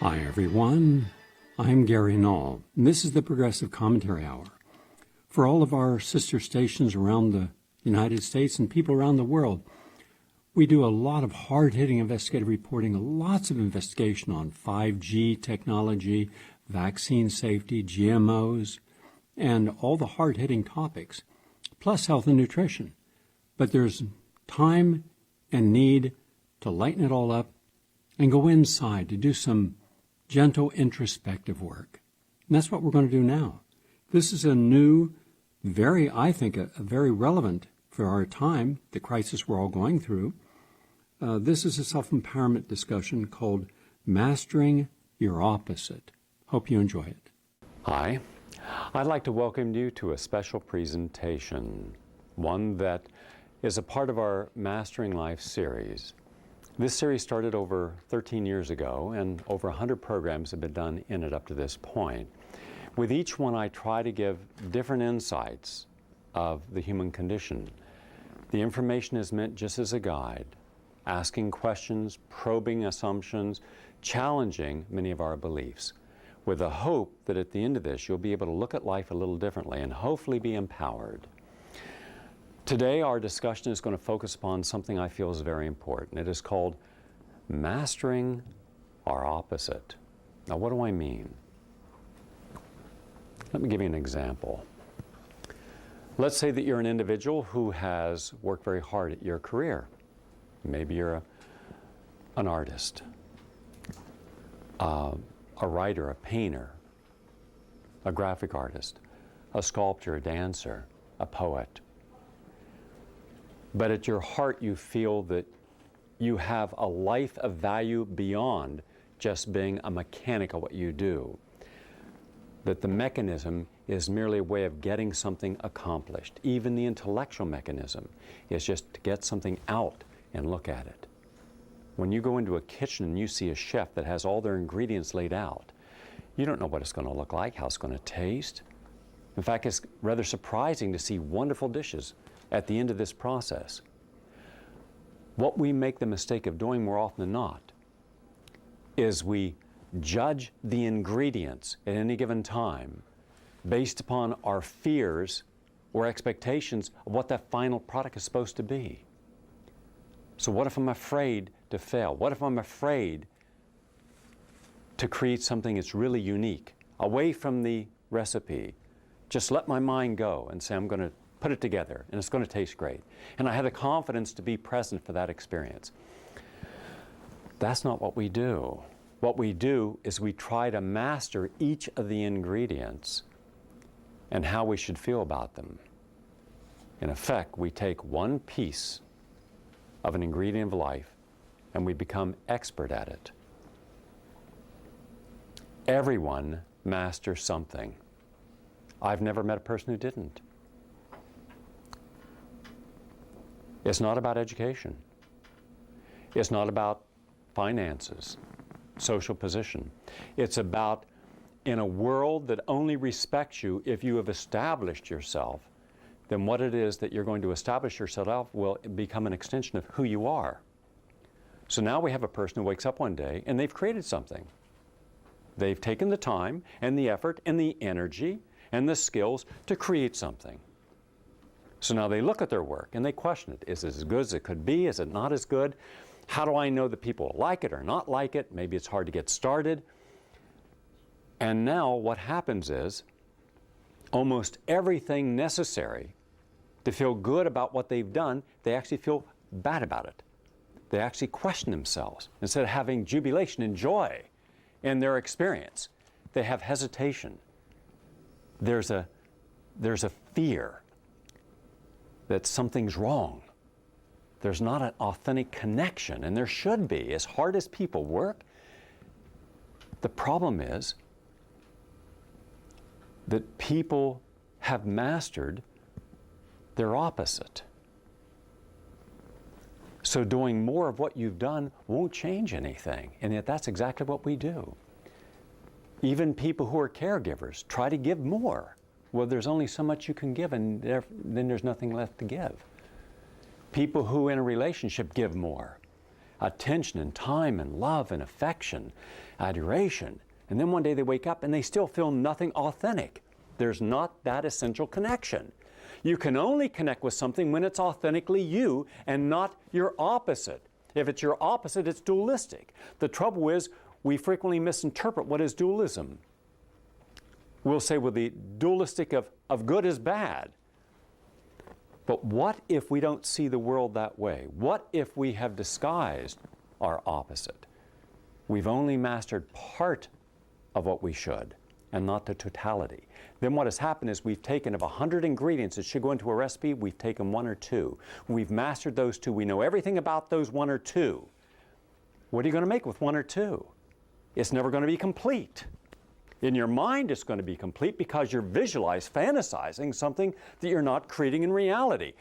Hi, everyone. I'm Gary Null, and this is the Progressive Commentary Hour. For all of our sister stations around the United States and people around the world, we do a lot of hard-hitting investigative reporting, lots of investigation on 5G technology, vaccine safety, GMOs, and all the hard-hitting topics, plus health and nutrition. But there's time and need to lighten it all up and go inside to do some gentle introspective work. And that's what we're going to do now. This is a new, I think, a very relevant for our time, the crisis we're all going through. This is a self-empowerment discussion called Mastering Your Opposite. Hope you enjoy it. Hi. I'd like to welcome you to a special presentation, one that is a part of our Mastering Life series. This series started over 13 years ago, and over 100 programs have been done in it up to this point. With each one, I try to give different insights of the human condition. The information is meant just as a guide, asking questions, probing assumptions, challenging many of our beliefs, with the hope that at the end of this, you'll be able to look at life a little differently and hopefully be empowered. Today, our discussion is going to focus upon something I feel is very important. It is called Mastering Our Opposite. Now, what do I mean? Let me give you an example. Let's say that you're an individual who has worked very hard at your career. Maybe you're an artist, a writer, a painter, a graphic artist, a sculptor, a dancer, a poet. But at your heart, you feel that you have a life of value beyond just being a mechanic of what you do. That the mechanism is merely a way of getting something accomplished. Even the intellectual mechanism is just to get something out and look at it. When you go into a kitchen and you see a chef that has all their ingredients laid out, you don't know what it's going to look like, how it's going to taste. In fact, it's rather surprising to see wonderful dishes at the end of this process. What we make the mistake of doing more often than not is we judge the ingredients at any given time based upon our fears or expectations of what that final product is supposed to be. So what if I'm afraid to fail? What if I'm afraid to create something that's really unique, away from the recipe? Just let my mind go and say, I'm going to put it together, and it's going to taste great. And I have the confidence to be present for that experience. That's not what we do. What we do is we try to master each of the ingredients and how we should feel about them. In effect, we take one piece of an ingredient of life and we become expert at it. Everyone masters something. I've never met a person who didn't. It's not about education. It's not about finances, social position. It's about, in a world that only respects you if you have established yourself, then what it is that you're going to establish yourself will become an extension of who you are. So now we have a person who wakes up one day and they've created something. They've taken the time and the effort and the energy and the skills to create something. So now they look at their work and they question it. Is it as good as it could be? Is it not as good? How do I know that people like it or not like it? Maybe it's hard to get started. And now what happens is almost everything necessary to feel good about what they've done, they actually feel bad about it. They actually question themselves. Instead of having jubilation and joy in their experience, they have hesitation. There's a fear that something's wrong. There's not an authentic connection, and there should be. As hard as people work, the problem is that people have mastered their opposite. So doing more of what you've done won't change anything, and yet that's exactly what we do. Even people who are caregivers try to give more. Well, there's only so much you can give, and then there's nothing left to give. People who in a relationship give more. attention and time and love and affection, adoration. And then one day they wake up and they still feel nothing authentic. There's not that essential connection. You can only connect with something when it's authentically you and not your opposite. If it's your opposite, it's dualistic. The trouble is, we frequently misinterpret what is dualism. We'll say, well, the dualistic of good is bad. But what if we don't see the world that way? What if we have disguised our opposite? We've only mastered part of what we should and not the totality. Then what has happened is we've taken of 100 ingredients that should go into a recipe, we've taken 1 or 2. We've mastered those 2. We know everything about those 1 or 2. What are you going to make with 1 or 2? It's never going to be complete. In your mind, it's going to be complete because you're fantasizing something that you're not creating in reality.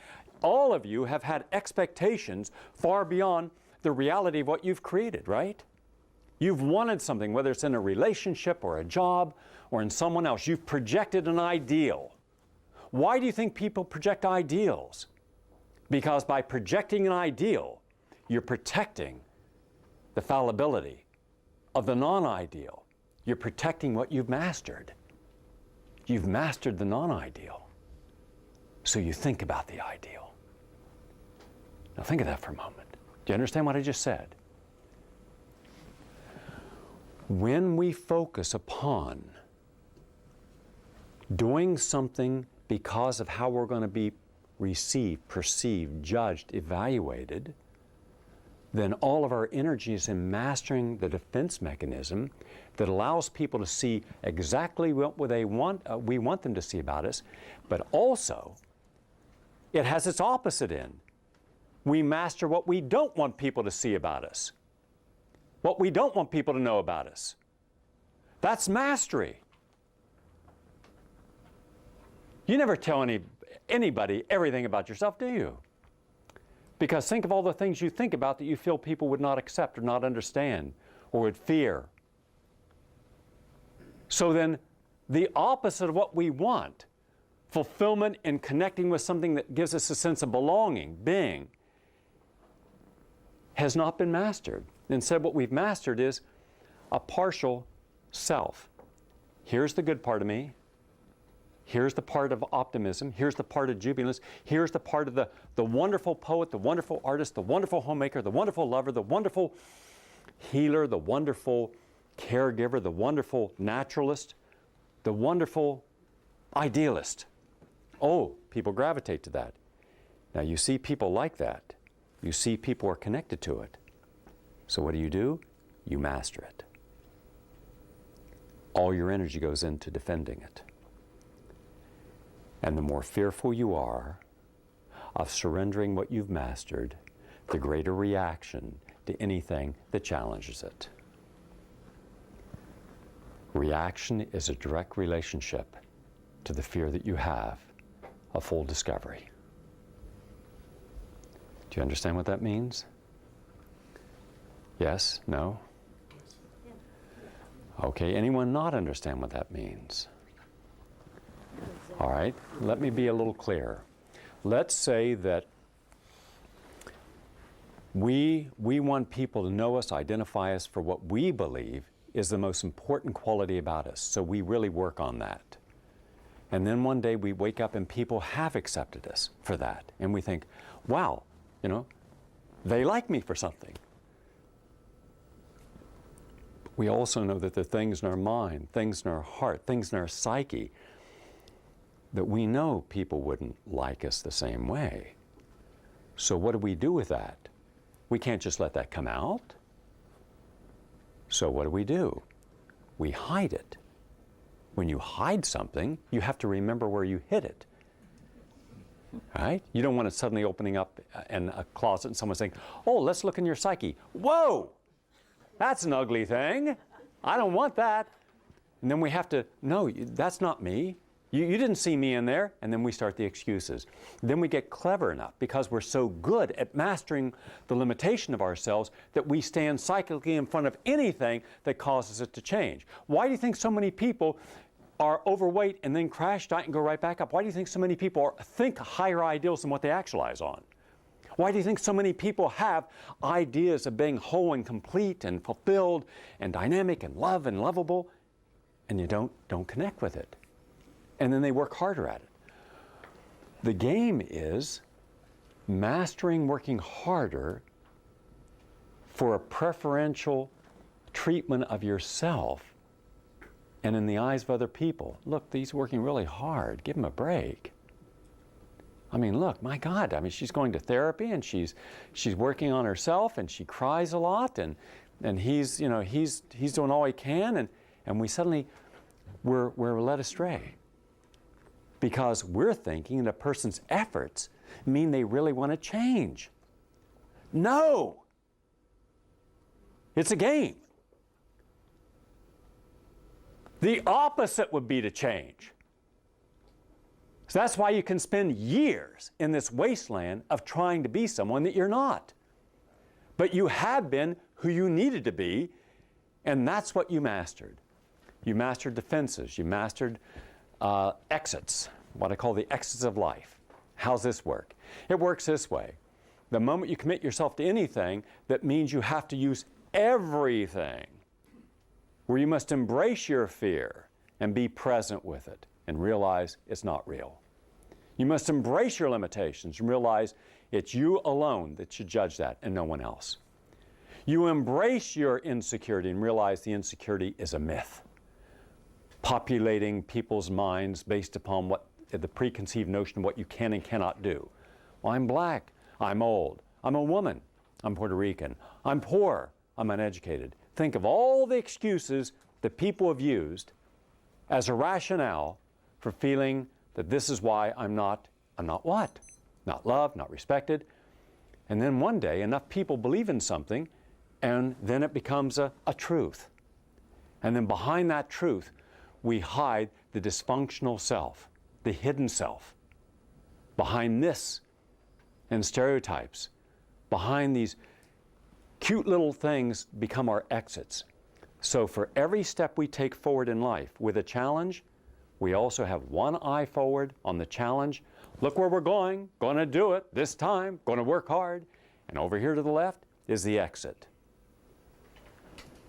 All of you have had expectations far beyond the reality of what you've created, right? You've wanted something, whether it's in a relationship or a job or in someone else. You've projected an ideal. Why do you think people project ideals? Because by projecting an ideal, you're protecting the fallibility of the non-ideal. You're protecting what you've mastered. You've mastered the non-ideal. So you think about the ideal. Now think of that for a moment. Do you understand what I just said? When we focus upon doing something because of how we're going to be received, perceived, judged, evaluated, then all of our energy is in mastering the defense mechanism that allows people to see exactly what we want them to see about us, but also it has its opposite end. We master what we don't want people to see about us, what we don't want people to know about us. That's mastery. You never tell anybody everything about yourself, do you? Because think of all the things you think about that you feel people would not accept or not understand or would fear. So then, the opposite of what we want, fulfillment and connecting with something that gives us a sense of belonging, being, has not been mastered. Instead, what we've mastered is a partial self. Here's the good part of me. Here's the part of optimism. Here's the part of jubilance. Here's the part of the wonderful poet, the wonderful artist, the wonderful homemaker, the wonderful lover, the wonderful healer, the wonderful caregiver, the wonderful naturalist, the wonderful idealist. Oh, people gravitate to that. Now you see people like that. You see people are connected to it. So what do? You master it. All your energy goes into defending it. And the more fearful you are of surrendering what you've mastered, the greater reaction to anything that challenges it. Reaction is a direct relationship to the fear that you have of full discovery. Do you understand what that means? Yes? No? Okay, anyone not understand what that means? All right, let me be a little clearer. Let's say that we want people to know us, identify us for what we believe is the most important quality about us. So we really work on that. And then one day we wake up and people have accepted us for that. And we think, wow, they like me for something. We also know that there are things in our mind, things in our heart, things in our psyche that we know people wouldn't like us the same way. So what do we do with that? We can't just let that come out. So what do? We hide it. When you hide something, you have to remember where you hid it. Right? You don't want it suddenly opening up in a closet and someone saying, oh, let's look in your psyche. Whoa! That's an ugly thing. I don't want that. And then we have to, no, that's not me. You didn't see me in there. And then we start the excuses. Then we get clever enough because we're so good at mastering the limitation of ourselves that we stand cyclically in front of anything that causes it to change. Why do you think so many people are overweight and then crash, diet, and go right back up? Why do you think so many people think higher ideals than what they actualize on? Why do you think so many people have ideas of being whole and complete and fulfilled and dynamic and love and lovable, and you don't connect with it? And then they work harder at it. The game is mastering working harder for a preferential treatment of yourself and in the eyes of other people. Look, he's working really hard. Give him a break. I mean, look, my God, I mean, she's going to therapy and she's working on herself and she cries a lot and he's, you know, he's doing all he can and we suddenly, we're led astray because we're thinking that a person's efforts mean they really want to change. No! It's a game. The opposite would be to change. So that's why you can spend years in this wasteland of trying to be someone that you're not. But you have been who you needed to be, and that's what you mastered. You mastered defenses. You mastered exits, what I call the exits of life. How's this work? It works this way. The moment you commit yourself to anything, that means you have to use everything, where you must embrace your fear and be present with it and realize it's not real. You must embrace your limitations and realize it's you alone that should judge that and no one else. You embrace your insecurity and realize the insecurity is a myth, populating people's minds based upon what the preconceived notion of what you can and cannot do. Well, I'm black, I'm old, I'm a woman, I'm Puerto Rican, I'm poor, I'm uneducated. Think of all the excuses that people have used as a rationale for feeling that this is why I'm not what? Not loved, not respected. And then one day enough people believe in something and then it becomes a truth. And then behind that truth we hide the dysfunctional self, the hidden self. Behind this and stereotypes, behind these cute little things become our exits. So for every step we take forward in life with a challenge, we also have one eye forward on the challenge. Look where we're going to do it this time, going to work hard. And over here to the left is the exit.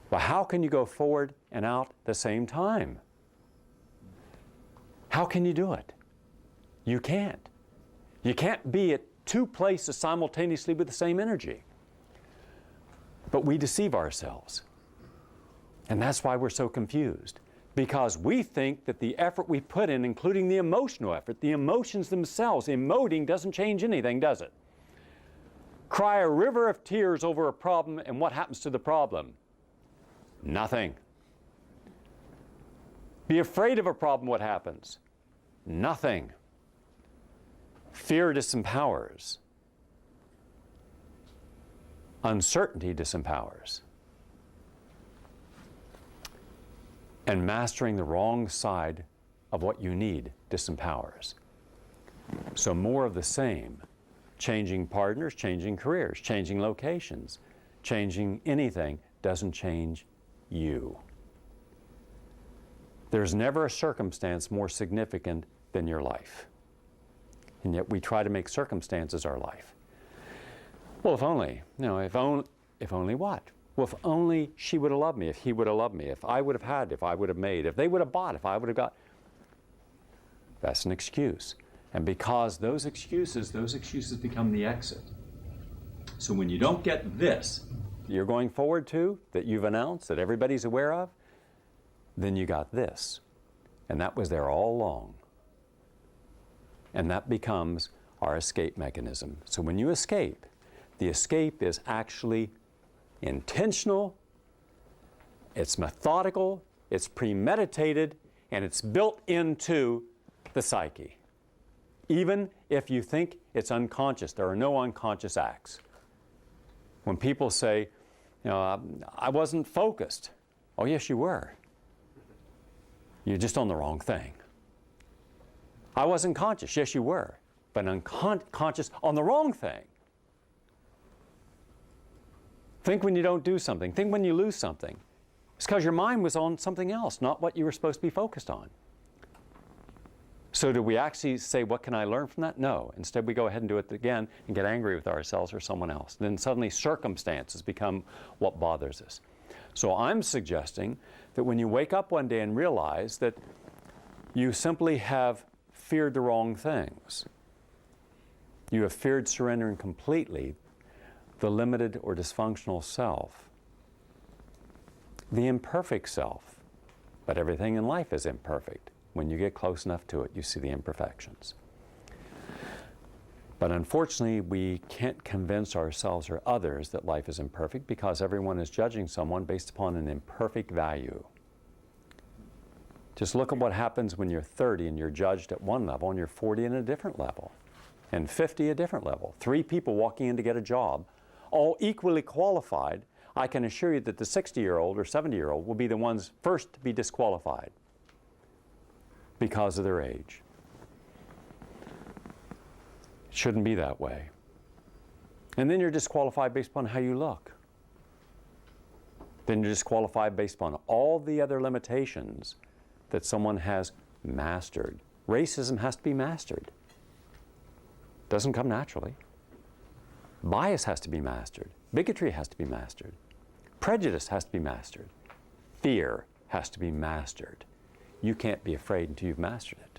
But how can you go forward and out at the same time? How can you do it? You can't. You can't be at two places simultaneously with the same energy. But we deceive ourselves. And that's why we're so confused. Because we think that the effort we put in, including the emotional effort, the emotions themselves, emoting doesn't change anything, does it? Cry a river of tears over a problem, and what happens to the problem? Nothing. Be afraid of a problem, what happens? Nothing. Fear disempowers. Uncertainty disempowers. And mastering the wrong side of what you need disempowers. So more of the same. Changing partners, changing careers, changing locations, changing anything doesn't change you. There's never a circumstance more significant than your life. And yet we try to make circumstances our life. Well, if only, if only what? Well, if only she would have loved me, if he would have loved me, if I would have had, if I would have made, if they would have bought, if I would have got. That's an excuse. And because those excuses become the exit. So when you don't get this, you're going forward to, that you've announced, that everybody's aware of, then you got this. And that was there all along. And that becomes our escape mechanism. So when you escape, the escape is actually intentional, it's methodical, it's premeditated, and it's built into the psyche. Even if you think it's unconscious, there are no unconscious acts. When people say, I wasn't focused. Oh, yes, you were. You're just on the wrong thing. I wasn't conscious. Yes, you were. But unconscious on the wrong thing. Think when you don't do something. Think when you lose something. It's because your mind was on something else, not what you were supposed to be focused on. So do we actually say, what can I learn from that? No. Instead, we go ahead and do it again and get angry with ourselves or someone else. Then suddenly circumstances become what bothers us. So I'm suggesting that when you wake up one day and realize that you simply have feared the wrong things, you have feared surrendering completely the limited or dysfunctional self, the imperfect self. But everything in life is imperfect. When you get close enough to it, you see the imperfections. But unfortunately, we can't convince ourselves or others that life is imperfect because everyone is judging someone based upon an imperfect value. Just look at what happens when you're 30 and you're judged at one level and you're 40 in a different level, and 50 a different level. 3 people walking in to get a job, all equally qualified. I can assure you that the 60-year-old or 70-year-old will be the ones first to be disqualified because of their age. It shouldn't be that way. And then you're disqualified based upon how you look. Then you're disqualified based upon all the other limitations that someone has mastered. Racism has to be mastered. Doesn't come naturally. Bias has to be mastered. Bigotry has to be mastered. Prejudice has to be mastered. Fear has to be mastered. You can't be afraid until you've mastered it.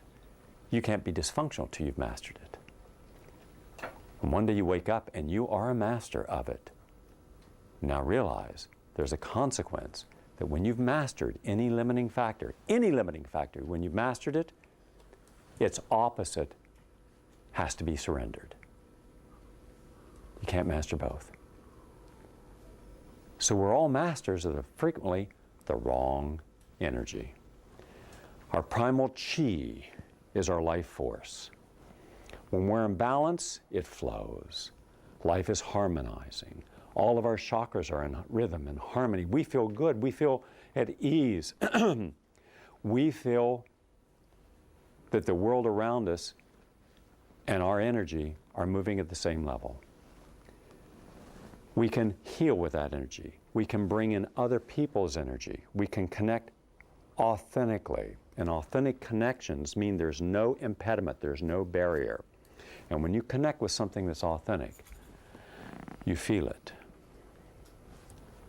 You can't be dysfunctional until you've mastered it. And one day you wake up and you are a master of it. Now realize there's a consequence that when you've mastered any limiting factor, when you've mastered it, its opposite has to be surrendered. You can't master both. So we're all masters of frequently the wrong energy. Our primal chi is our life force. When we're in balance, it flows. Life is harmonizing. All of our chakras are in rhythm and harmony. We feel good. We feel at ease. We feel that the world around us and our energy are moving at the same level. We can heal with that energy. We can bring in other people's energy. We can connect authentically. And authentic connections mean there's no impediment, there's no barrier. And when you connect with something that's authentic, you feel it.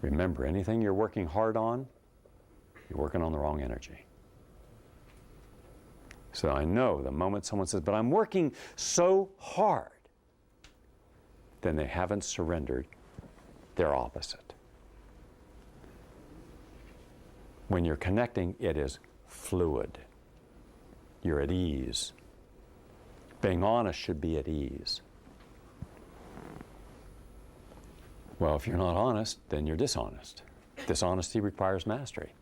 Remember, anything you're working hard on, you're working on the wrong energy. So I know the moment someone says, but I'm working so hard, then they haven't surrendered their opposite. When you're connecting, it is fluid. You're at ease. Being honest should be at ease. Well, if you're not honest, then you're dishonest. Dishonesty requires mastery.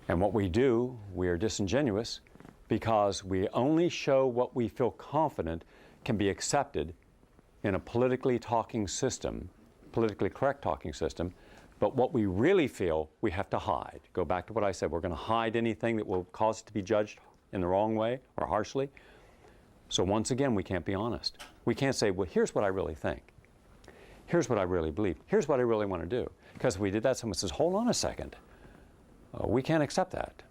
And what we do, we are disingenuous because we only show what we feel confident can be accepted in a politically talking system, politically correct talking system, but what we really feel we have to hide. Go back to what I said, we're going to hide anything that will cause it to be judged in the wrong way or harshly. So once again, we can't be honest. We can't say, well, here's what I really think. Here's what I really believe. Here's what I really want to do. Because if we did that, someone says, hold on a second. We can't accept that.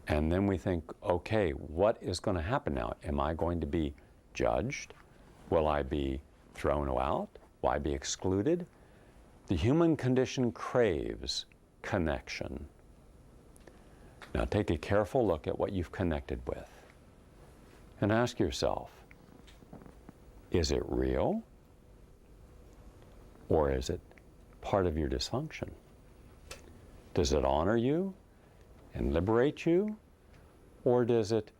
And then we think, okay, what is going to happen now? Am I going to be judged? Will I be thrown out? Will I be excluded? The human condition craves connection. Now take a careful look at what you've connected with and ask yourself, is it real? Or is it part of your dysfunction? Does it honor you and liberate you? Or does it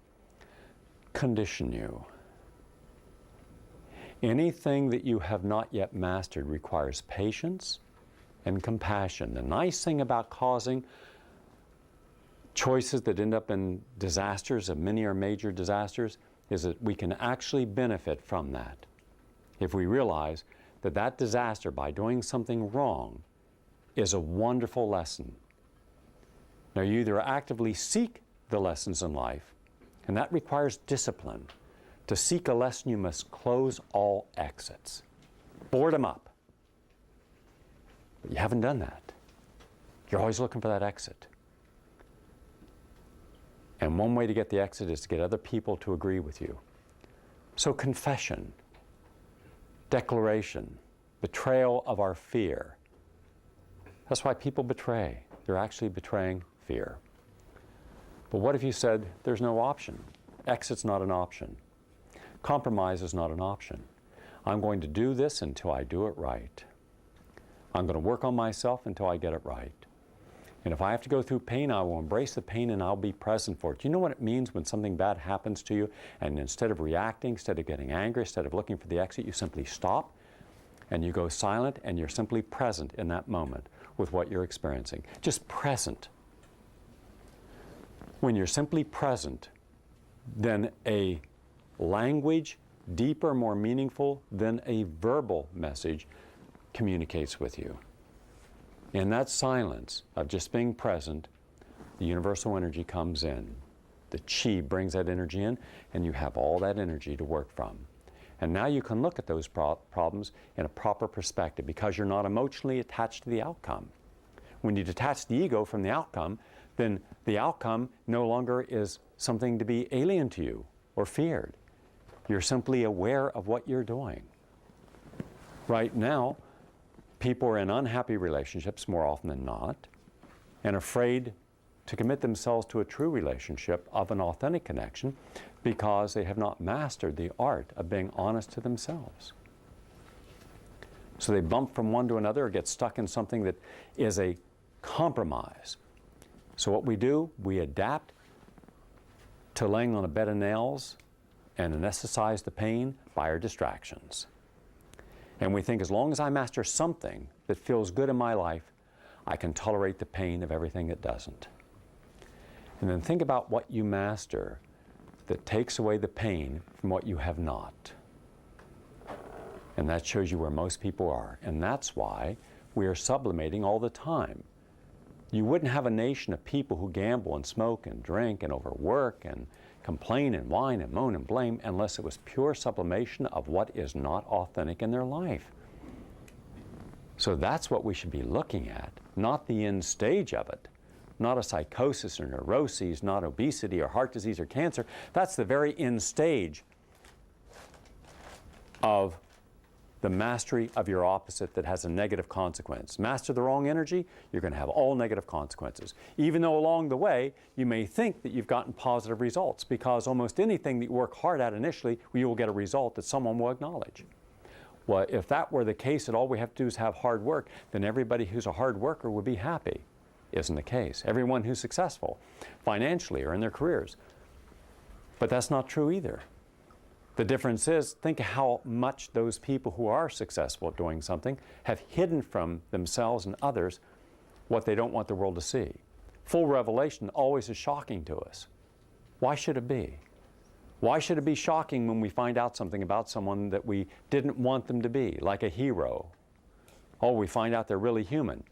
condition you? Anything that you have not yet mastered requires patience and compassion. The nice thing about causing choices that end up in disasters, of many or major disasters, is that we can actually benefit from that. If we realize that that disaster, by doing something wrong, is a wonderful lesson. Now, you either actively seek the lessons in life, and that requires discipline. To seek a lesson, you must close all exits. Board them up. But you haven't done that. You're always looking for that exit. And one way to get the exit is to get other people to agree with you. So confession, declaration, betrayal of our fear. That's why people betray. They're actually betraying fear. But what if you said there's no option? Exit's not an option. Compromise is not an option. I'm going to do this until I do it right. I'm going to work on myself until I get it right. And if I have to go through pain, I will embrace the pain and I'll be present for it. Do you know what it means when something bad happens to you and instead of reacting, instead of getting angry, instead of looking for the exit, you simply stop and you go silent and you're simply present in that moment with what you're experiencing. Just present. When you're simply present, then a language deeper, more meaningful than a verbal message communicates with you. In that silence of just being present, the universal energy comes in. The chi brings that energy in, and you have all that energy to work from. And now you can look at those problems in a proper perspective because you're not emotionally attached to the outcome. When you detach the ego from the outcome, then the outcome no longer is something to be alien to you or feared. You're simply aware of what you're doing. Right now, people are in unhappy relationships more often than not and afraid to commit themselves to a true relationship of an authentic connection because they have not mastered the art of being honest to themselves. So they bump from one to another or get stuck in something that is a compromise. So what we do, we adapt to laying on a bed of nails and anesthetize the pain by our distractions. And we think as long as I master something that feels good in my life, I can tolerate the pain of everything that doesn't. And then think about what you master that takes away the pain from what you have not. And that shows you where most people are. And that's why we are sublimating all the time. You wouldn't have a nation of people who gamble and smoke and drink and overwork and complain and whine and moan and blame unless it was pure sublimation of what is not authentic in their life. So that's what we should be looking at, not the end stage of it, not a psychosis or neuroses, not obesity or heart disease or cancer. That's the very end stage of the mastery of your opposite that has a negative consequence. Master the wrong energy, you're going to have all negative consequences. Even though along the way, you may think that you've gotten positive results because almost anything that you work hard at initially, you will get a result that someone will acknowledge. Well, if that were the case that all we have to do is have hard work, then everybody who's a hard worker would be happy. Isn't the case. Everyone who's successful financially or in their careers. But that's not true either. The difference is, think how much those people who are successful at doing something have hidden from themselves and others what they don't want the world to see. Full revelation always is shocking to us. Why should it be? Why should it be shocking when we find out something about someone that we didn't want them to be, like a hero? Oh, we find out they're really human.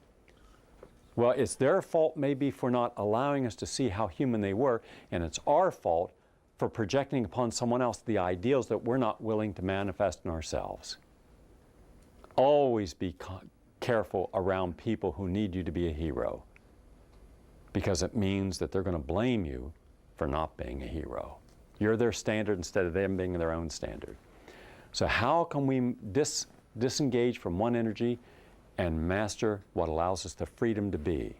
Well, it's their fault maybe for not allowing us to see how human they were, and it's our fault for projecting upon someone else the ideals that we're not willing to manifest in ourselves. Always be careful around people who need you to be a hero, because it means that they're going to blame you for not being a hero. You're their standard instead of them being their own standard. So how can we disengage from one energy and master what allows us the freedom to be?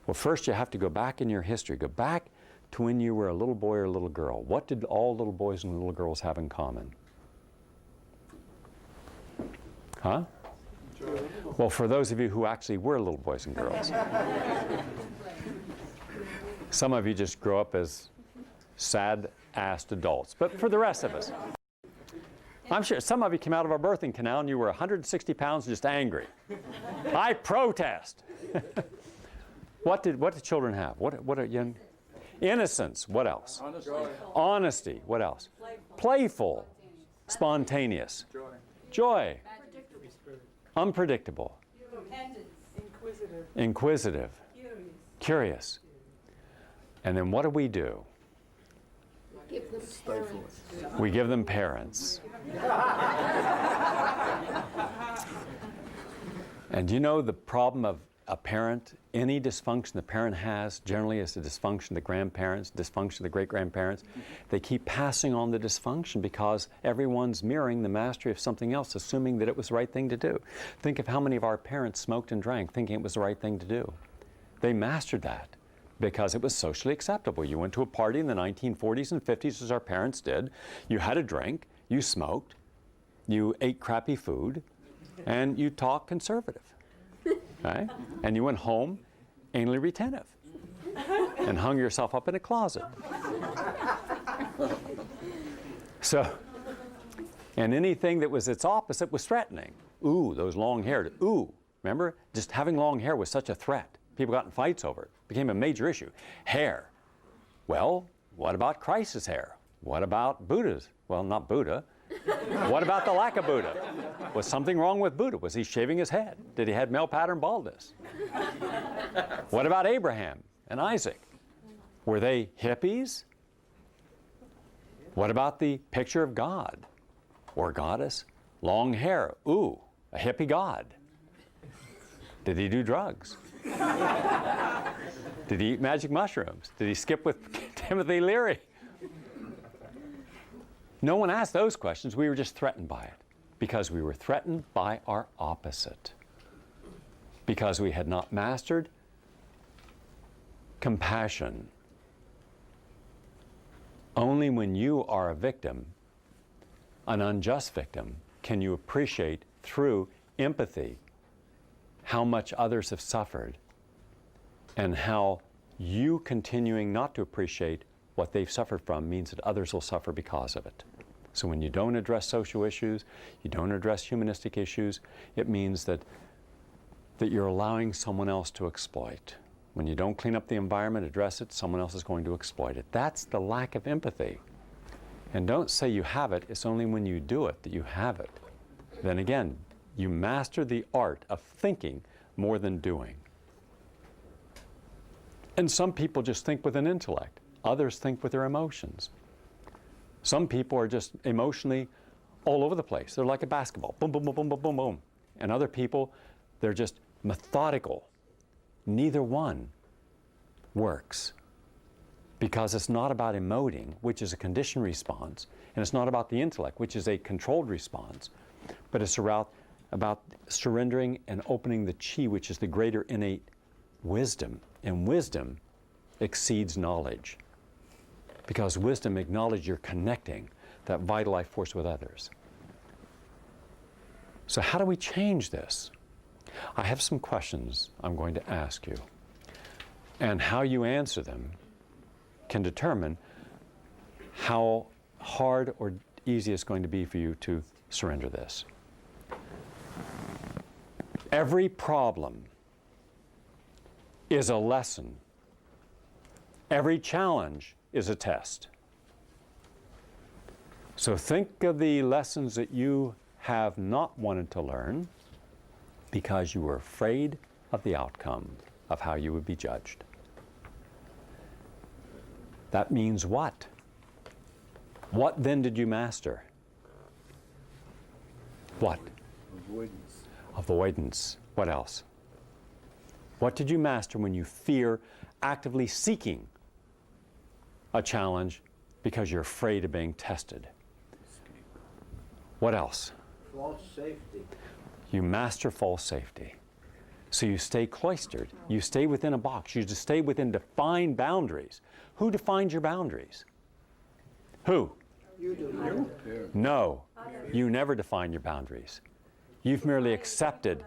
Well, first you have to go back in your history. Go back to when you were a little boy or a little girl. What did all little boys and little girls have in common? Huh? Well, for those of you who actually were little boys and girls. Some of you just grow up as sad-assed adults. But for the rest of us, I'm sure some of you came out of a birthing canal and you were 160 pounds just angry. I protest. What did children have? What are young? Innocence. What else? Honesty. What else? Playful. Spontaneous. Joy. Unpredictable. Inquisitive. Curious. And then what do? Give them parents. We give them parents. And you know the problem of a parent, any dysfunction the parent has, generally is the dysfunction of the grandparents, dysfunction of the great-grandparents. They keep passing on the dysfunction because everyone's mirroring the mastery of something else, assuming that it was the right thing to do. Think of how many of our parents smoked and drank thinking it was the right thing to do. They mastered that because it was socially acceptable. You went to a party in the 1940s and 50s, as our parents did. You had a drink, you smoked, you ate crappy food, and you talked conservative. Okay? And you went home anally retentive and hung yourself up in a closet. So, and anything that was its opposite was threatening. Ooh, those long haired. Ooh, remember? Just having long hair was such a threat. People got in fights over it. It became a major issue. Hair. Well, what about Christ's hair? What about Buddha's? Well, not Buddha. What about the lack of Buddha? Was something wrong with Buddha? Was he shaving his head? Did he have male pattern baldness? What about Abraham and Isaac? Were they hippies? What about the picture of God or goddess? Long hair. Ooh, a hippie god. Did he do drugs? Did he eat magic mushrooms? Did he skip with Timothy Leary? No one asked those questions. We were just threatened by it because we were threatened by our opposite. Because we had not mastered compassion. Only when you are a victim, an unjust victim, can you appreciate through empathy how much others have suffered and how you continuing not to appreciate what they've suffered from means that others will suffer because of it. So when you don't address social issues, you don't address humanistic issues, it means that you're allowing someone else to exploit. When you don't clean up the environment, address it, someone else is going to exploit it. That's the lack of empathy. And don't say you have it, it's only when you do it that you have it. Then again, you master the art of thinking more than doing. And some people just think with an intellect. Others think with their emotions. Some people are just emotionally all over the place. They're like a basketball. Boom, boom, boom, boom, boom, boom, boom. And other people, they're just methodical. Neither one works. Because it's not about emoting, which is a conditioned response, and it's not about the intellect, which is a controlled response, but it's about surrendering and opening the chi, which is the greater innate wisdom. And wisdom exceeds knowledge. Because wisdom acknowledges you're connecting that vital life force with others. So how do we change this? I have some questions I'm going to ask you. And how you answer them can determine how hard or easy it's going to be for you to surrender this. Every problem is a lesson. Every challenge is a test. So think of the lessons that you have not wanted to learn because you were afraid of the outcome of how you would be judged. That means what? What then did you master? What? Avoidance. Avoidance. What else? What did you master when you fear actively seeking a challenge because you're afraid of being tested? What else? False safety. You master false safety. So you stay cloistered. You stay within a box. You just stay within defined boundaries. Who defines your boundaries? Who? You do. No, you never define your boundaries. You've merely accepted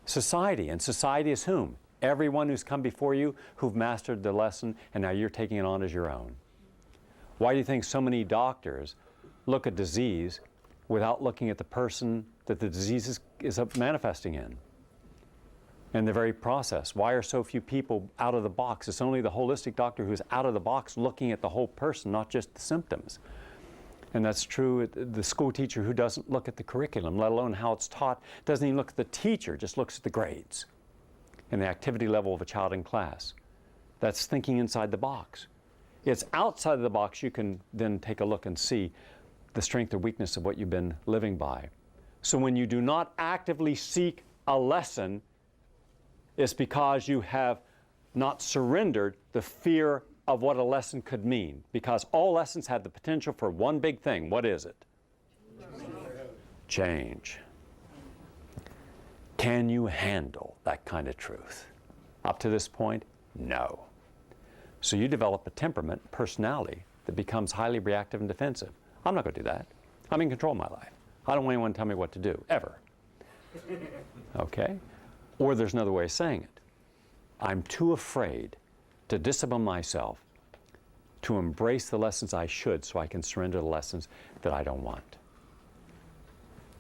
society. And society is whom? Everyone who's come before you who've mastered the lesson and now you're taking it on as your own. Why do you think so many doctors look at disease without looking at the person that the disease is manifesting in? And the very process. Why are so few people out of the box? It's only the holistic doctor who's out of the box looking at the whole person, not just the symptoms. And that's true. The school teacher who doesn't look at the curriculum, let alone how it's taught, doesn't even look at the teacher, just looks at the grades and the activity level of a child in class. That's thinking inside the box. It's outside of the box you can then take a look and see the strength or weakness of what you've been living by. So when you do not actively seek a lesson, It's because you have not surrendered the fear of what a lesson could mean. Because all lessons have the potential for one big thing. What is it? Change. Can you handle that kind of truth? Up to this point, no. So you develop a temperament, personality, that becomes highly reactive and defensive. I'm not going to do that. I'm in control of my life. I don't want anyone to tell me what to do, ever. Okay? Or there's another way of saying it. I'm too afraid to discipline myself to embrace the lessons I should so I can surrender the lessons that I don't want.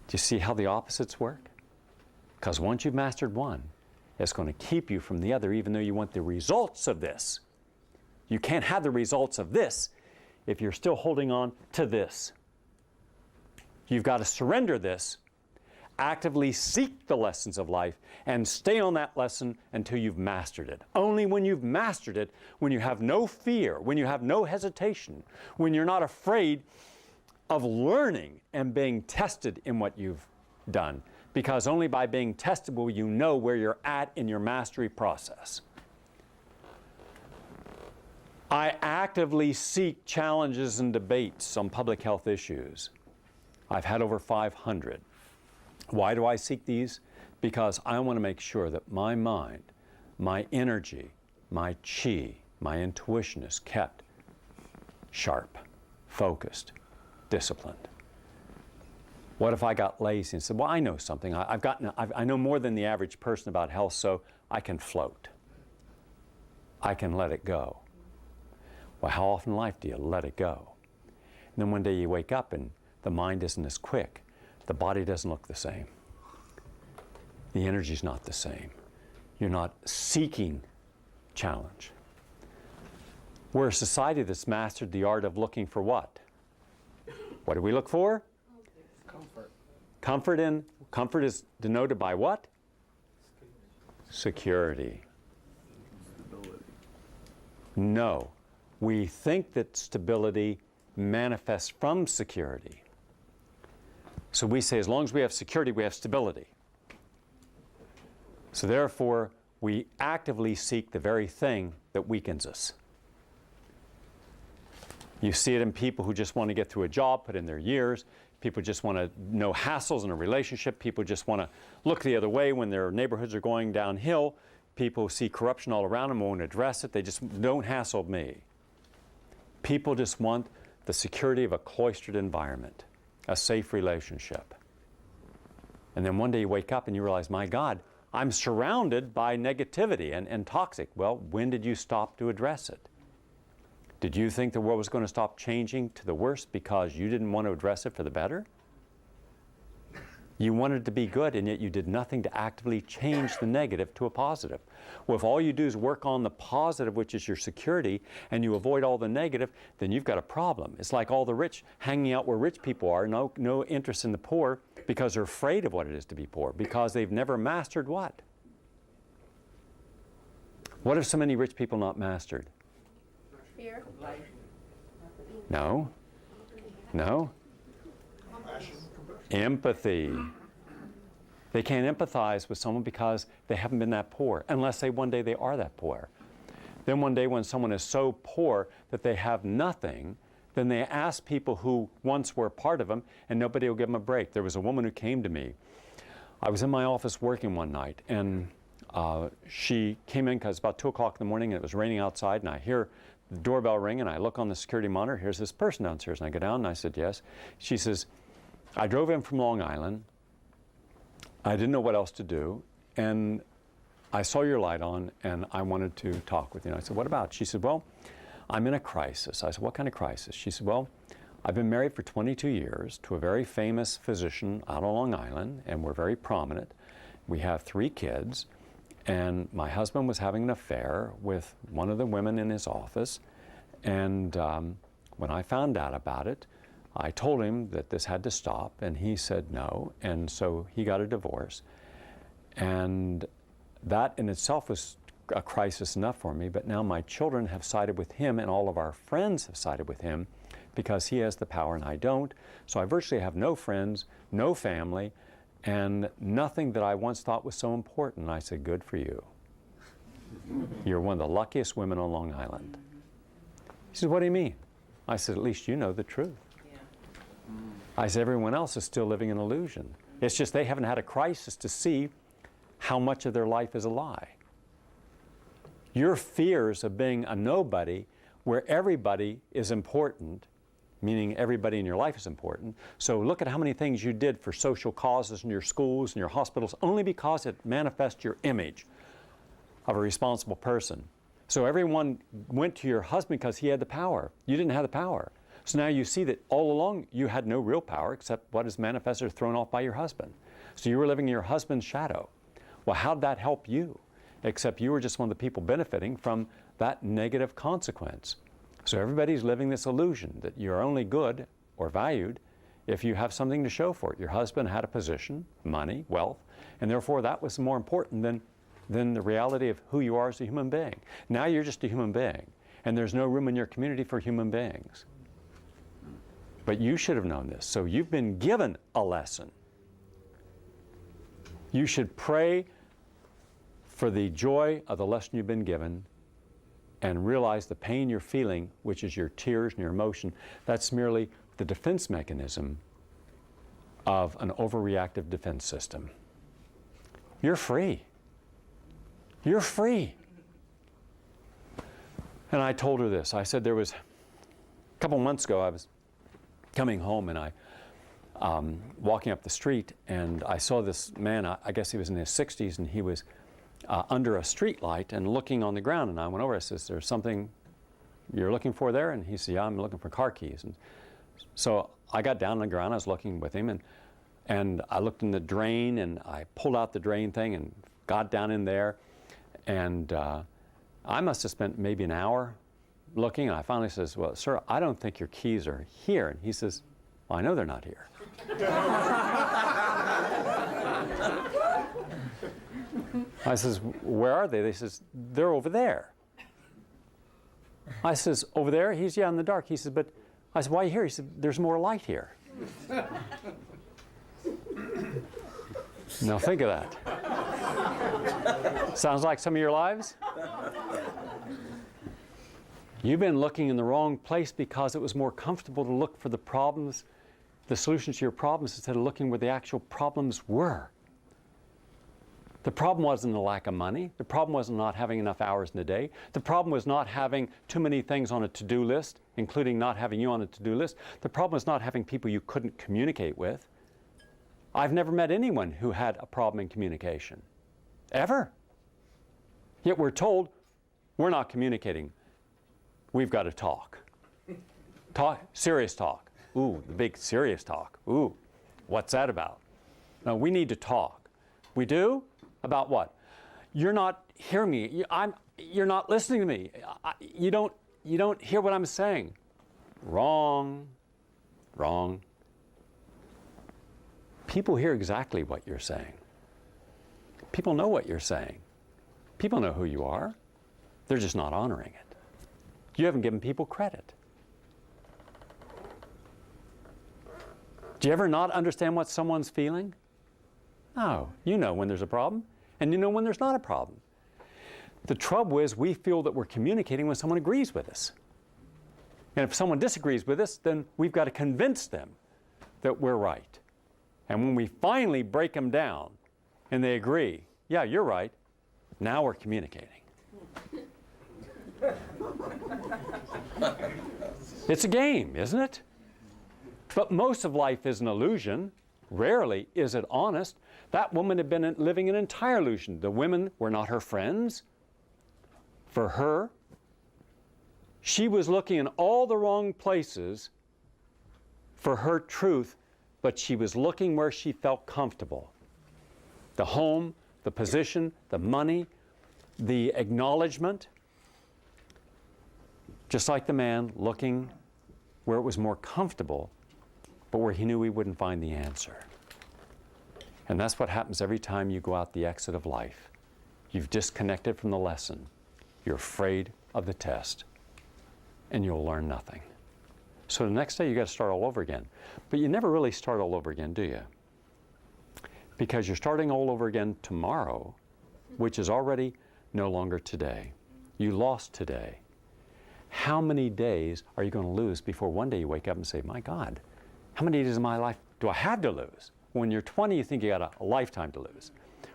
Do you see how the opposites work? Because once you've mastered one, it's going to keep you from the other, even though you want the results of this. You can't have the results of this if you're still holding on to this. You've got to surrender this, actively seek the lessons of life, and stay on that lesson until you've mastered it. Only when you've mastered it, when you have no fear, when you have no hesitation, when you're not afraid of learning and being tested in what you've done. Because only by being tested will you know where you're at in your mastery process. I actively seek challenges and debates on public health issues. I've had over 500. Why do I seek these? Because I want to make sure that my mind, my energy, my chi, my intuition is kept sharp, focused, disciplined. What if I got lazy and said, well, I know something. I know more than the average person about health, so I can float. I can let it go. Well, how often in life do you let it go? And then one day you wake up and the mind isn't as quick. The body doesn't look the same. The energy's not the same. You're not seeking challenge. We're a society that's mastered the art of looking for what? What do we look for? Comfort. Comfort is denoted by what? Security. Stability. No. We think that stability manifests from security. So we say as long as we have security, we have stability. So therefore, we actively seek the very thing that weakens us. You see it in people who just want to get through a job, put in their years. People just want to no hassles in a relationship. People just want to look the other way when their neighborhoods are going downhill. People see corruption all around them and won't address it. They just don't hassle me. People just want the security of a cloistered environment, a safe relationship. And then one day you wake up and you realize, my God, I'm surrounded by negativity and toxic. Well, when did you stop to address it? Did you think the world was going to stop changing to the worse because you didn't want to address it for the better? You wanted it to be good, and yet you did nothing to actively change the negative to a positive. Well, if all you do is work on the positive, which is your security, and you avoid all the negative, then you've got a problem. It's like all the rich hanging out where rich people are, no interest in the poor, because they're afraid of what it is to be poor, because they've never mastered what? What have so many rich people not mastered? Fear. No. No. Empathy. They can't empathize with someone because they haven't been that poor, unless one day they are that poor. Then one day when someone is so poor that they have nothing, then they ask people who once were part of them, and nobody will give them a break. There was a woman who came to me. I was in my office working one night, and she came in because it's about 2 o'clock in the morning, and it was raining outside, and I hear the doorbell ring, and I look on the security monitor. Here's this person downstairs, and I go down, and I said, yes. She says, I drove in from Long Island. I didn't know what else to do, and I saw your light on, and I wanted to talk with you. And I said, what about? She said, well, I'm in a crisis. I said, what kind of crisis? She said, well, I've been married for 22 years to a very famous physician out on Long Island, and we're very prominent. We have 3 kids, and my husband was having an affair with one of the women in his office, and when I found out about it, I told him that this had to stop, and he said no, and so he got a divorce. And that in itself was a crisis enough for me, but now my children have sided with him, and all of our friends have sided with him because he has the power and I don't. So I virtually have no friends, no family, and nothing that I once thought was so important. And I said, good for you. You're one of the luckiest women on Long Island. He says, what do you mean? I said, at least you know the truth. I said, everyone else is still living an illusion. It's just they haven't had a crisis to see how much of their life is a lie. Your fears of being a nobody, where everybody is important, meaning everybody in your life is important. So look at how many things you did for social causes in your schools and your hospitals, only because it manifests your image of a responsible person. So everyone went to your husband because he had the power. You didn't have the power. So now you see that all along you had no real power except what is manifested or thrown off by your husband. So you were living in your husband's shadow. Well, how'd that help you? Except you were just one of the people benefiting from that negative consequence. So everybody's living this illusion that you're only good or valued if you have something to show for it. Your husband had a position, money, wealth, and therefore that was more important than the reality of who you are as a human being. Now you're just a human being, and there's no room in your community for human beings. But you should have known this. So you've been given a lesson. You should pray for the joy of the lesson you've been given and realize the pain you're feeling, which is your tears and your emotion, that's merely the defense mechanism of an overreactive defense system. You're free. You're free. And I told her this. I said there was, a couple months ago, I was coming home and I walking up the street and I saw this man, I guess he was in his 60s, and he was under a street light and looking on the ground. And I went over, I said, is there something you're looking for there? And he said, yeah, I'm looking for car keys. And so I got down on the ground, I was looking with him, and I looked in the drain and I pulled out the drain thing and got down in there. And I must have spent maybe an hour looking, and I finally says, well, sir, I don't think your keys are here. And he says, well, I know they're not here. I says, where are they? They says, they're over there. I says, over there? He's, yeah, in the dark. He says, but, I said, why are you here? He said, there's more light here. Now think of that. Sounds like some of your lives? You've been looking in the wrong place because it was more comfortable to look for the problems, the solutions to your problems, instead of looking where the actual problems were. The problem wasn't the lack of money. The problem wasn't not having enough hours in the day. The problem was not having too many things on a to-do list, including not having you on a to-do list. The problem was not having people you couldn't communicate with. I've never met anyone who had a problem in communication, ever. Yet we're told we're not communicating. We've got to talk. Talk, serious talk. Ooh, the big serious talk. Ooh, what's that about? No, we need to talk. We do? About what? You're not hearing me. You're not listening to me. You don't hear what I'm saying. Wrong. Wrong. People hear exactly what you're saying. People know what you're saying. People know who you are. They're just not honoring it. You haven't given people credit. Do you ever not understand what someone's feeling? No. You know when there's a problem, and you know when there's not a problem. The trouble is we feel that we're communicating when someone agrees with us. And if someone disagrees with us, then we've got to convince them that we're right. And when we finally break them down and they agree, yeah, you're right, now we're communicating. It's a game, isn't it? But most of life is an illusion. Rarely is it honest. That woman had been living an entire illusion. The women were not her friends. For her, she was looking in all the wrong places for her truth, but she was looking where she felt comfortable. The home, the position, the money, the acknowledgement. Just like the man looking where it was more comfortable, but where he knew he wouldn't find the answer. And that's what happens every time you go out the exit of life. You've disconnected from the lesson. You're afraid of the test, and you'll learn nothing. So the next day you got to start all over again. But you never really start all over again, do you? Because you're starting all over again tomorrow, which is already no longer today. You lost today. How many days are you going to lose before one day you wake up and say, my God, how many days of my life do I have to lose? When you're 20, you think you got a lifetime to lose.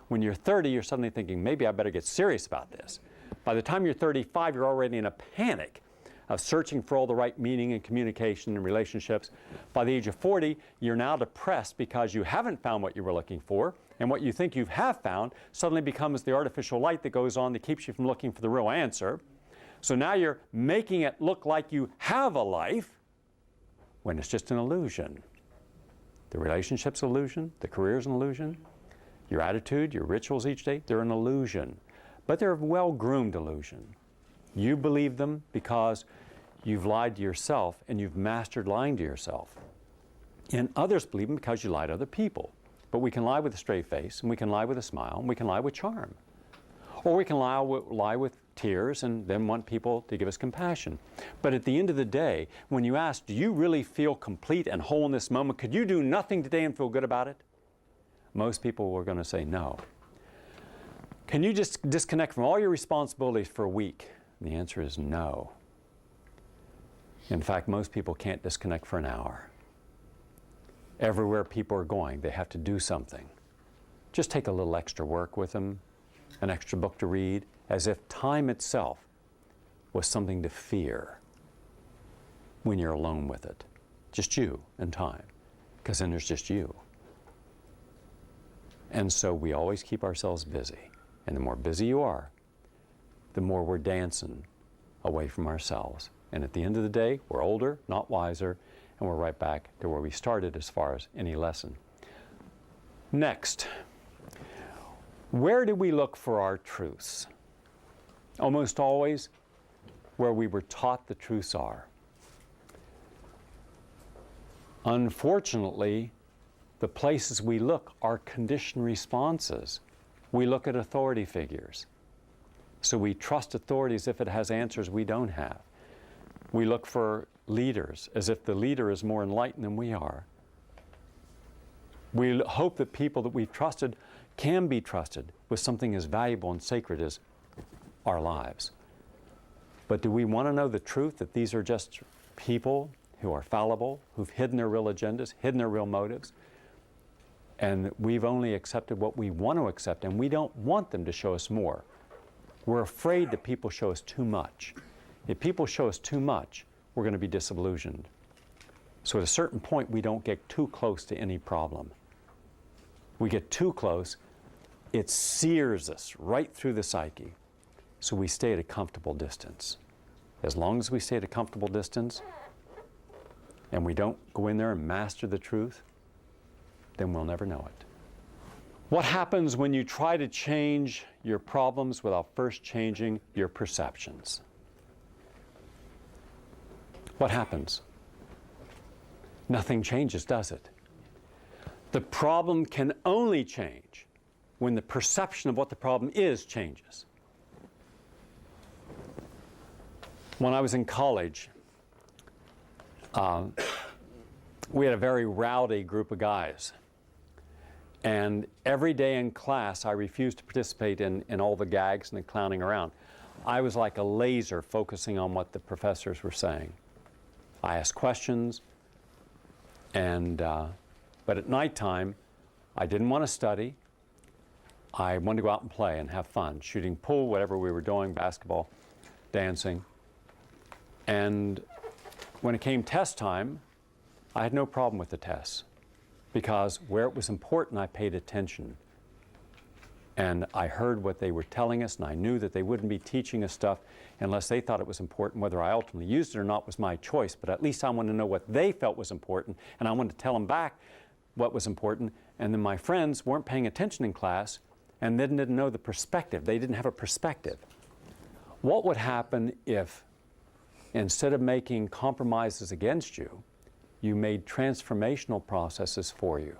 When you're 30, you're suddenly thinking, maybe I better get serious about this. By the time you're 35, you're already in a panic of searching for all the right meaning and communication and relationships. By the age of 40, you're now depressed because you haven't found what you were looking for, and what you think you have found suddenly becomes the artificial light that goes on that keeps you from looking for the real answer. So now you're making it look like you have a life when it's just an illusion. The relationship's an illusion, the career's an illusion, your attitude, your rituals each day, they're an illusion. But they're a well-groomed illusion. You believe them because you've lied to yourself and you've mastered lying to yourself. And others believe them because you lie to other people. But we can lie with a straight face, and we can lie with a smile, and we can lie with charm. Or we can lie with tears and then want people to give us compassion. But at the end of the day, when you ask, do you really feel complete and whole in this moment? Could you do nothing today and feel good about it? Most people are going to say no. Can you just disconnect from all your responsibilities for a week? And the answer is no. In fact, most people can't disconnect for an hour. Everywhere people are going, they have to do something. Just take a little extra work with them, an extra book to read, as if time itself was something to fear when you're alone with it. Just you and time, because then there's just you. And so we always keep ourselves busy. And the more busy you are, the more we're dancing away from ourselves. And at the end of the day, we're older, not wiser, and we're right back to where we started as far as any lesson. Next, where do we look for our truths? Almost always where we were taught the truths are. Unfortunately, the places we look are conditioned responses. We look at authority figures. So we trust authority as if it has answers we don't have. We look for leaders as if the leader is more enlightened than we are. We hope that people that we've trusted can be trusted with something as valuable and sacred as our lives. But do we want to know the truth that these are just people who are fallible, who've hidden their real agendas, hidden their real motives, and we've only accepted what we want to accept, and we don't want them to show us more? We're afraid that people show us too much. If people show us too much, we're going to be disillusioned. So at a certain point, we don't get too close to any problem. We get too close, it sears us right through the psyche. So we stay at a comfortable distance. As long as we stay at a comfortable distance and we don't go in there and master the truth, then we'll never know it. What happens when you try to change your problems without first changing your perceptions? What happens? Nothing changes, does it? The problem can only change when the perception of what the problem is changes. When I was in college, we had a very rowdy group of guys. And every day in class, I refused to participate in all the gags and the clowning around. I was like a laser focusing on what the professors were saying. I asked questions, but at nighttime, I didn't want to study. I wanted to go out and play and have fun, shooting pool, whatever we were doing, basketball, dancing. And when it came test time, I had no problem with the tests, because where it was important, I paid attention. And I heard what they were telling us, and I knew that they wouldn't be teaching us stuff unless they thought it was important. Whether I ultimately used it or not was my choice, but at least I wanted to know what they felt was important, and I wanted to tell them back what was important. And then my friends weren't paying attention in class and then didn't know the perspective. They didn't have a perspective. What would happen if, instead of making compromises against you, you made transformational processes for you?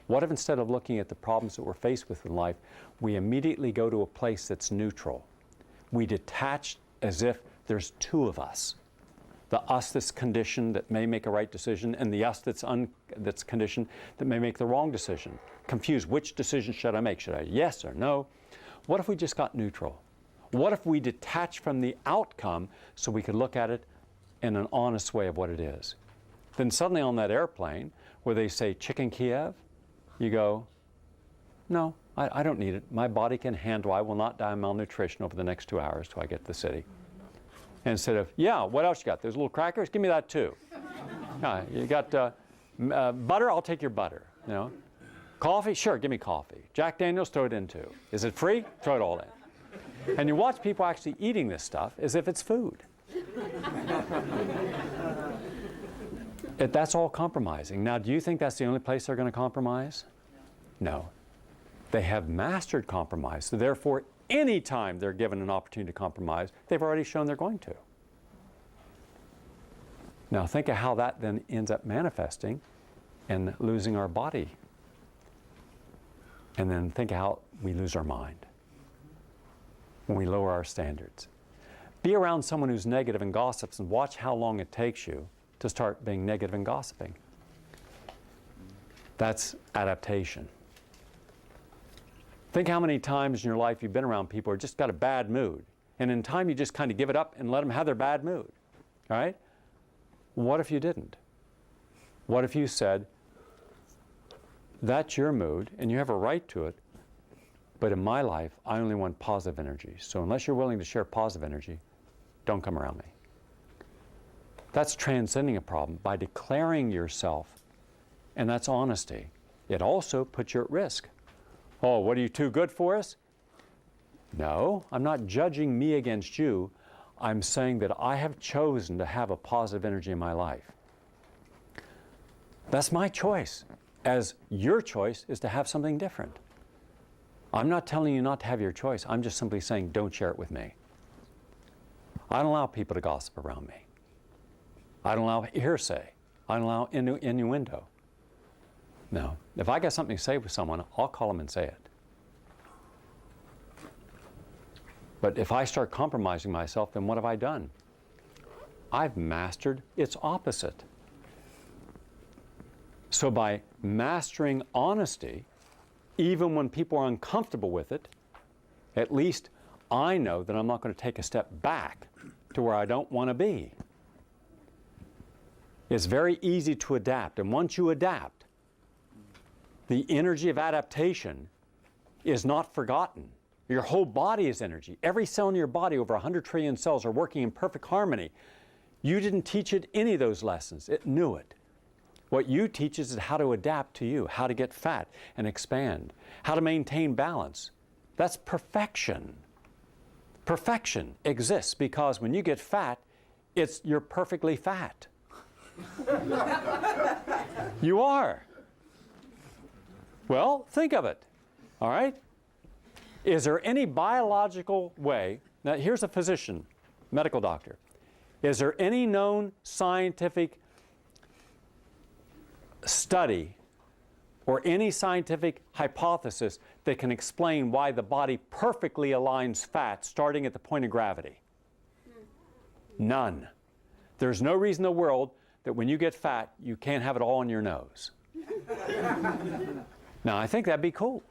What if, instead of looking at the problems that we're faced with in life, we immediately go to a place that's neutral? We detach as if there's two of us. The us that's conditioned that may make a right decision, and the us that's conditioned that may make the wrong decision. Confused, which decision should I make? Should I yes or no? What if we just got neutral? What if we detach from the outcome so we could look at it in an honest way of what it is? Then suddenly on that airplane where they say chicken Kiev, you go, no, I don't need it. My body can handle, I will not die of malnutrition over the next 2 hours till I get to the city. Instead of, yeah, what else you got? There's little crackers? Give me that too. You got butter? I'll take your butter. You know, coffee? Sure, give me coffee. Jack Daniels, throw it in too. Is it free? Throw it all in. And you watch people actually eating this stuff as if it's food. That's all compromising. Now, do you think that's the only place they're going to compromise? No. They have mastered compromise, so therefore, any time they're given an opportunity to compromise, they've already shown they're going to. Now, think of how that then ends up manifesting in losing our body. And then think of how we lose our mind when we lower our standards. Be around someone who's negative and gossips and watch how long it takes you to start being negative and gossiping. That's adaptation. Think how many times in your life you've been around people who just got a bad mood. And in time you just kind of give it up and let them have their bad mood. All right? What if you didn't? What if you said, that's your mood and you have a right to it, but in my life I only want positive energy. So unless you're willing to share positive energy, don't come around me. That's transcending a problem by declaring yourself, and that's honesty. It also puts you at risk. Oh, what are you, too good for us? No, I'm not judging me against you. I'm saying that I have chosen to have a positive energy in my life. That's my choice, as your choice is to have something different. I'm not telling you not to have your choice. I'm just simply saying don't share it with me. I don't allow people to gossip around me. I don't allow hearsay. I don't allow innuendo. No. If I got something to say with someone, I'll call them and say it. But if I start compromising myself, then what have I done? I've mastered its opposite. So by mastering honesty, even when people are uncomfortable with it, at least I know that I'm not going to take a step back to where I don't want to be. It's very easy to adapt, and once you adapt, the energy of adaptation is not forgotten. Your whole body is energy. Every cell in your body, over 100 trillion cells, are working in perfect harmony. You didn't teach it any of those lessons. It knew it. What you teach is how to adapt to you, how to get fat and expand, how to maintain balance. That's perfection. Perfection exists because when you get fat, you're perfectly fat. You are. Well, think of it, all right? Is there any biological way, now here's a physician, medical doctor, is there any known scientific study or any scientific hypothesis that can explain why the body perfectly aligns fat starting at the point of gravity? None. There's no reason in the world that when you get fat, you can't have it all on your nose. Now, I think that'd be cool.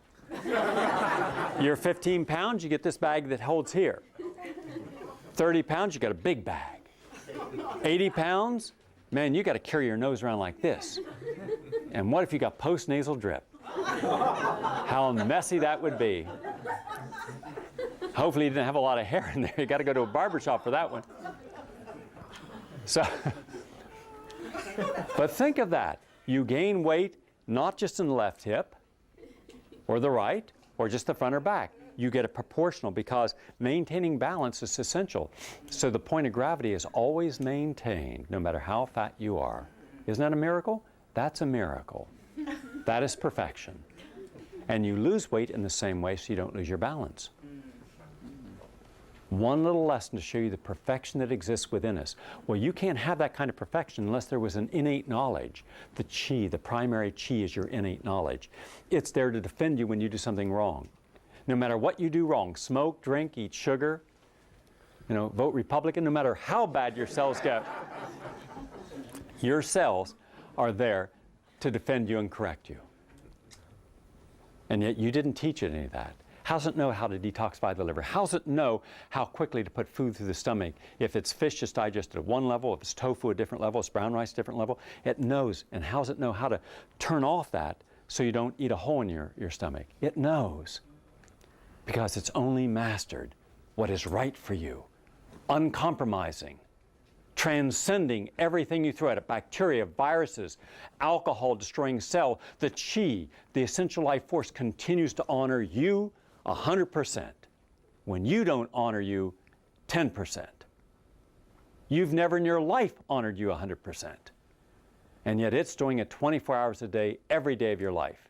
You're 15 pounds, you get this bag that holds here. 30 pounds, you got a big bag. 80 pounds, man, you got to carry your nose around like this. And what if you got post-nasal drip? How messy that would be. Hopefully you didn't have a lot of hair in there. You got to go to a barber shop for that one. So, but think of that. You gain weight not just in the left hip or the right or just the front or back. You get it proportional because maintaining balance is essential. So the point of gravity is always maintained no matter how fat you are. Isn't that a miracle? That's a miracle. That is perfection. And you lose weight in the same way so you don't lose your balance. One little lesson to show you the perfection that exists within us. Well, you can't have that kind of perfection unless there was an innate knowledge. The chi, the primary chi, is your innate knowledge. It's there to defend you when you do something wrong. No matter what you do wrong, smoke, drink, eat sugar, vote Republican, no matter how bad your cells get, your cells are there to defend you and correct you. And yet you didn't teach it any of that. How does it know how to detoxify the liver? How does it know how quickly to put food through the stomach? If it's fish, it's digested at one level. If it's tofu, a different level. If it's brown rice, a different level. It knows. And how does it know how to turn off that so you don't eat a hole in your stomach? It knows. Because it's only mastered what is right for you. Uncompromising. Transcending everything you throw at it, bacteria, viruses, alcohol destroying cell, the chi, the essential life force continues to honor you 100%. When you don't honor you 10%. You've never in your life honored you 100%. And yet it's doing it 24 hours a day, every day of your life.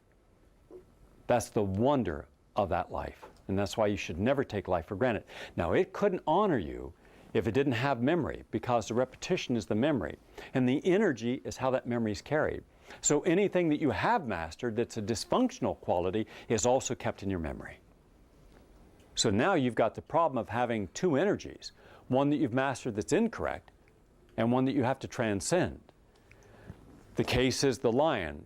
That's the wonder of that life. And that's why you should never take life for granted. Now, it couldn't honor you if it didn't have memory, because the repetition is the memory. And the energy is how that memory is carried. So anything that you have mastered that's a dysfunctional quality is also kept in your memory. So now you've got the problem of having two energies, one that you've mastered that's incorrect, and one that you have to transcend. The case is the lion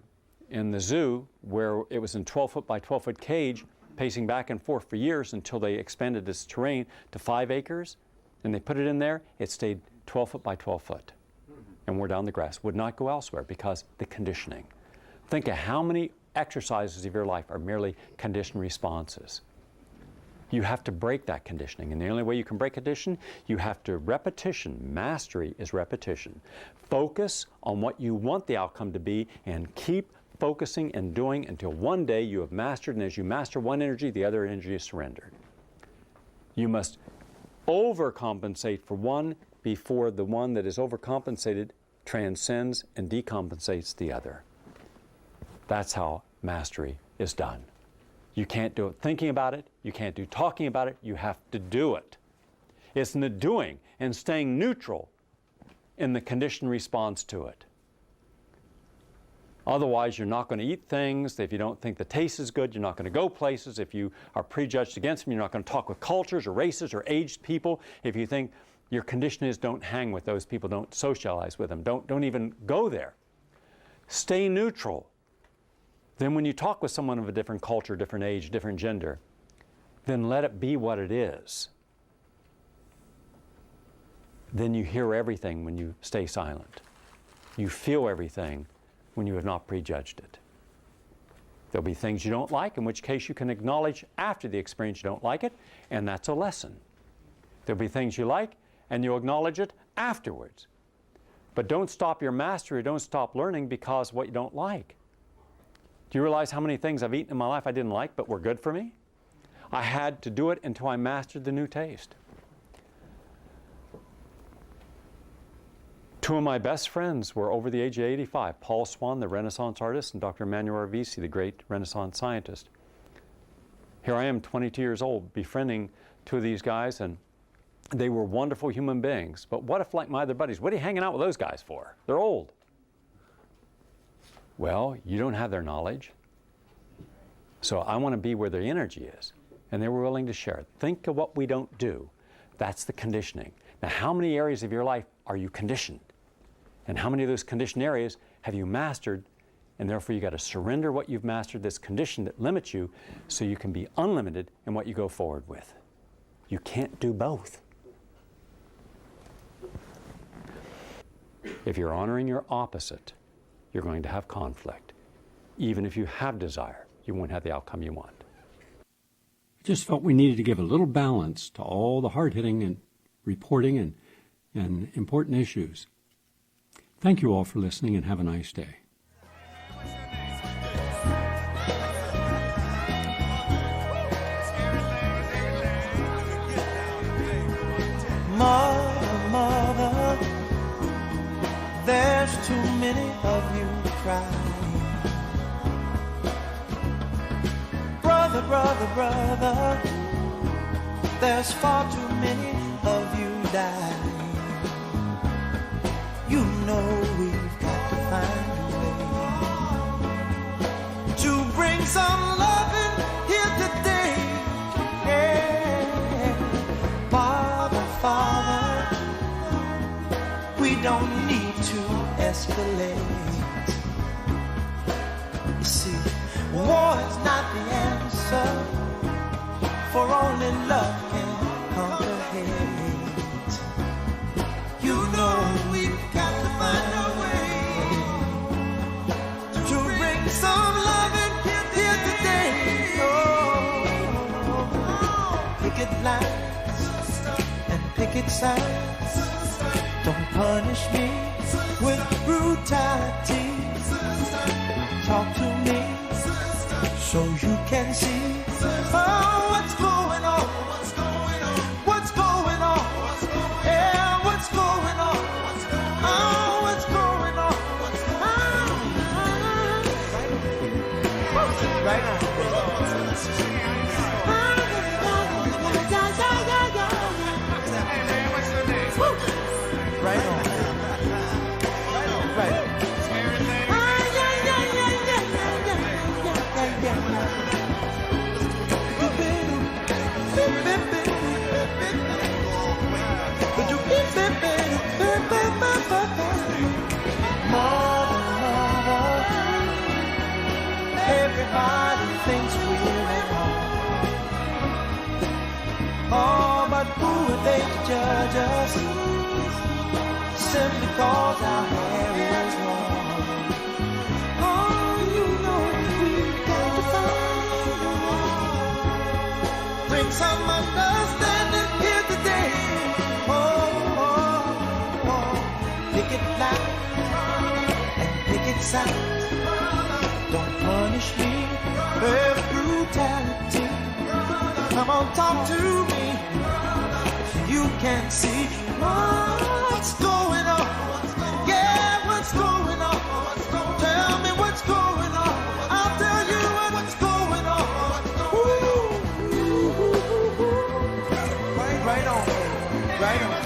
in the zoo, where it was in 12-foot by 12-foot cage, pacing back and forth for years until they expanded its terrain to 5 acres. And they put it in there, it stayed 12 foot by 12 foot and wore down the grass, would not go elsewhere because the conditioning. Think of how many exercises of your life are merely conditioned responses. You have to break that conditioning, and the only way you can break condition, you have to repetition. Mastery is repetition. Focus on what you want the outcome to be and keep focusing and doing until one day you have mastered, and as you master one energy, the other energy is surrendered. You must overcompensate for one before the one that is overcompensated transcends and decompensates the other. That's how mastery is done. You can't do it thinking about it. You can't do talking about it. You have to do it. It's in the doing and staying neutral in the conditioned response to it. Otherwise, you're not going to eat things. If you don't think the taste is good, you're not going to go places. If you are prejudged against them, you're not going to talk with cultures or races or aged people. If you think your condition is don't hang with those people, don't socialize with them, don't even go there. Stay neutral. Then when you talk with someone of a different culture, different age, different gender, then let it be what it is. Then you hear everything when you stay silent. You feel everything when you have not prejudged it. There'll be things you don't like, in which case you can acknowledge after the experience you don't like it, and that's a lesson. There'll be things you like, and you'll acknowledge it afterwards. But don't stop your mastery, don't stop learning because of what you don't like. Do you realize how many things I've eaten in my life I didn't like but were good for me? I had to do it until I mastered the new taste. Two of my best friends were over the age of 85, Paul Swan, the Renaissance artist, and Dr. Emmanuel Ravisi, the great Renaissance scientist. Here I am, 22 years old, befriending two of these guys, and they were wonderful human beings. But what if, like my other buddies, what are you hanging out with those guys for? They're old. Well, you don't have their knowledge. So I want to be where their energy is. And they were willing to share it. Think of what we don't do. That's the conditioning. Now, how many areas of your life are you conditioned? And how many of those conditioned areas have you mastered? And therefore, you got to surrender what you've mastered, this condition that limits you, so you can be unlimited in what you go forward with. You can't do both. If you're honoring your opposite, you're going to have conflict. Even if you have desire, you won't have the outcome you want. I just felt we needed to give a little balance to all the hard-hitting and reporting and important issues. Thank you all for listening, and have a nice day. Mother, mother, there's too many of you crying. Brother, brother, brother, there's far too many of you dying. You know we've got to find a way to bring some loving here today. Yeah. Father, Father, we don't need to escalate. You see, war is not the answer. for only love can conquer hate. You know we've got to find a way to bring some love in here today. Picket lines and picket signs. Don't punish me with brutality. Talk to me so you can see what's going on. What's going on? Yeah, what's going on? Oh, what's going on? Right on. Right on. Right on. Everybody thinks we're at home. Oh, but who are they to judge us? Simply cause our hair is long. Oh, you know we've got to find a way. Bring some understanding here today. Pick it loud and pick it sound. Don't punish me with brutality. Come on, talk to me. You can see what's going on. Yeah, what's going on? Tell me what's going on. I'll tell you what's going on. Ooh. Right on, right on.